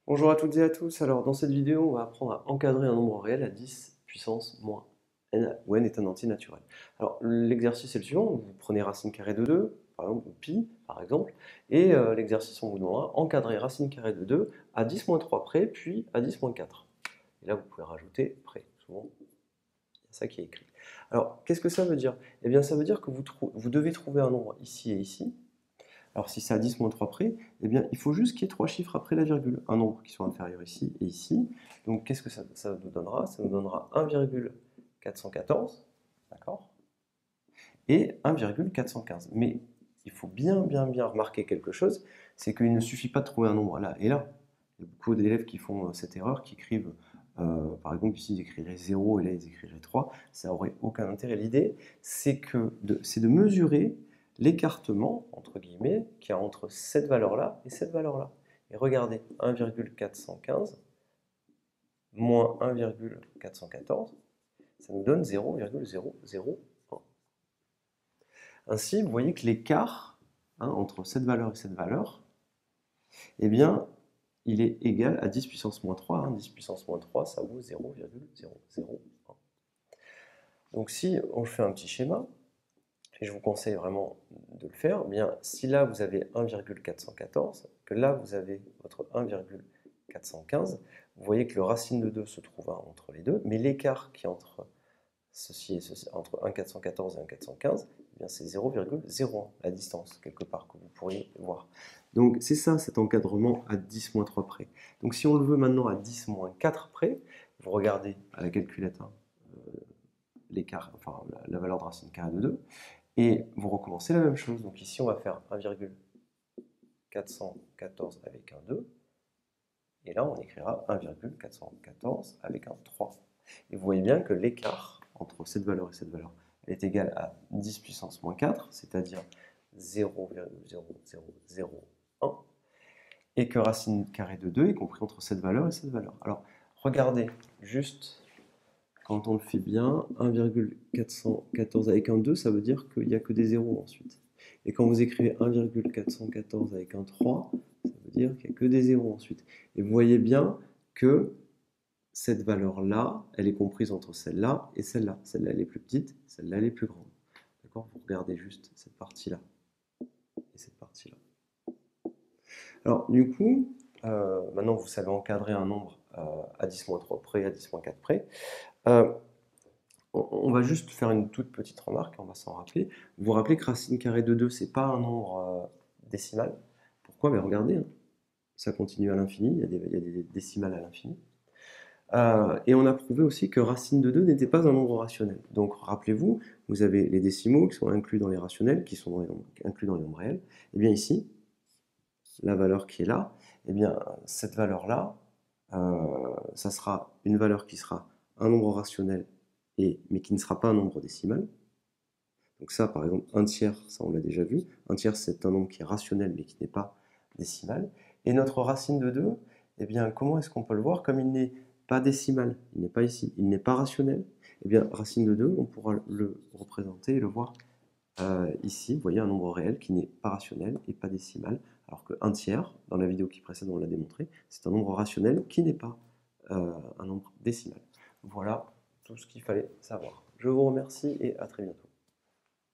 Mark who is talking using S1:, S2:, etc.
S1: Bonjour à toutes et à tous. Alors, dans cette vidéo, on va apprendre à encadrer un nombre réel à 10 puissance moins n, où n est un entier naturel. Alors, l'exercice est le suivant. Vous prenez racine carrée de 2, par exemple, ou pi, par exemple, et l'exercice, on vous demandera encadrer racine carrée de 2 à 10 moins 3 près, puis à 10 moins 4. Et là, vous pouvez rajouter près. Souvent, il y a ça qui est écrit. Alors, qu'est-ce que ça veut dire? Eh bien, ça veut dire que vous devez trouver un nombre ici et ici. Alors si c'est à 10 moins 3 près, eh bien, il faut juste qu'il y ait 3 chiffres après la virgule, un nombre qui soit inférieur ici et ici. Donc qu'est-ce que ça nous donnera? Ça nous donnera 1,414, d'accord, et 1,415. Mais il faut bien remarquer quelque chose, c'est qu'il ne suffit pas de trouver un nombre là et là. Il y a beaucoup d'élèves qui font cette erreur, qui écrivent, par exemple ici ils écriraient 0 et là ils écriraient 3, ça n'aurait aucun intérêt. L'idée, c'est de mesurer l'écartement, entre guillemets, qu'il y a entre cette valeur-là et cette valeur-là. Et regardez, 1,415 moins 1,414, ça nous donne 0,001. Ainsi, vous voyez que l'écart entre cette valeur et cette valeur, eh bien, il est égal à 10 puissance moins 3. 10 puissance moins 3, ça vaut 0,001. Donc si on fait un petit schéma, et je vous conseille vraiment de le faire, eh bien, si là vous avez 1,414, que là vous avez votre 1,415, vous voyez que le racine de 2 se trouve entre les deux, mais l'écart qui est entre ceci et ceci, entre 1,414 et 1,415, eh bien c'est 0,01, la distance, quelque part, que vous pourriez voir. Donc c'est ça, cet encadrement à 10 moins 3 près. Donc si on le veut maintenant à 10 moins 4 près, vous regardez à la calculette l'écart, enfin la valeur de racine carrée de 2, et vous recommencez la même chose. Donc ici on va faire 1,414 avec un 2, et là on écrira 1,414 avec un 3. Et vous voyez bien que l'écart entre cette valeur et cette valeur est égal à 10 puissance moins 4, c'est-à-dire 0,0001, et que racine carrée de 2 est compris entre cette valeur et cette valeur. Alors, regardez, juste, quand on le fait bien, 1,414 avec un 2, ça veut dire qu'il n'y a que des zéros ensuite. Et quand vous écrivez 1,414 avec un 3, ça veut dire qu'il n'y a que des zéros ensuite. Et vous voyez bien que cette valeur-là, elle est comprise entre celle-là et celle-là. Celle-là, elle est plus petite, celle-là, elle est plus grande. D'accord? Vous regardez juste cette partie-là et cette partie-là. Alors, du coup, maintenant vous savez encadrer un nombre à 10-3 près, à 10-4 près. On va juste faire une toute petite remarque, on va s'en rappeler. Vous vous rappelez que racine carrée de 2, c'est pas un nombre décimal. Pourquoi? Mais regardez, ça continue à l'infini, il y a des décimales à l'infini. Et on a prouvé aussi que racine de 2 n'était pas un nombre rationnel. Donc rappelez-vous, vous avez les décimaux qui sont inclus dans les rationnels, qui sont inclus dans les nombres réels. Et bien ici, la valeur qui est là, et bien cette valeur-là, ça sera une valeur qui sera un nombre rationnel, mais qui ne sera pas un nombre décimal. Donc ça, par exemple, un tiers, ça on l'a déjà vu. Un tiers, c'est un nombre qui est rationnel, mais qui n'est pas décimal. Et notre racine de 2, eh bien, comment est-ce qu'on peut le voir? Comme il n'est pas décimal, il n'est pas ici, il n'est pas rationnel, eh bien, racine de 2, on pourra le représenter et le voir ici. Vous voyez un nombre réel qui n'est pas rationnel et pas décimal, alors que 1 tiers, dans la vidéo qui précède, on l'a démontré, c'est un nombre rationnel qui n'est pas un nombre décimal. Voilà tout ce qu'il fallait savoir. Je vous remercie et à très bientôt.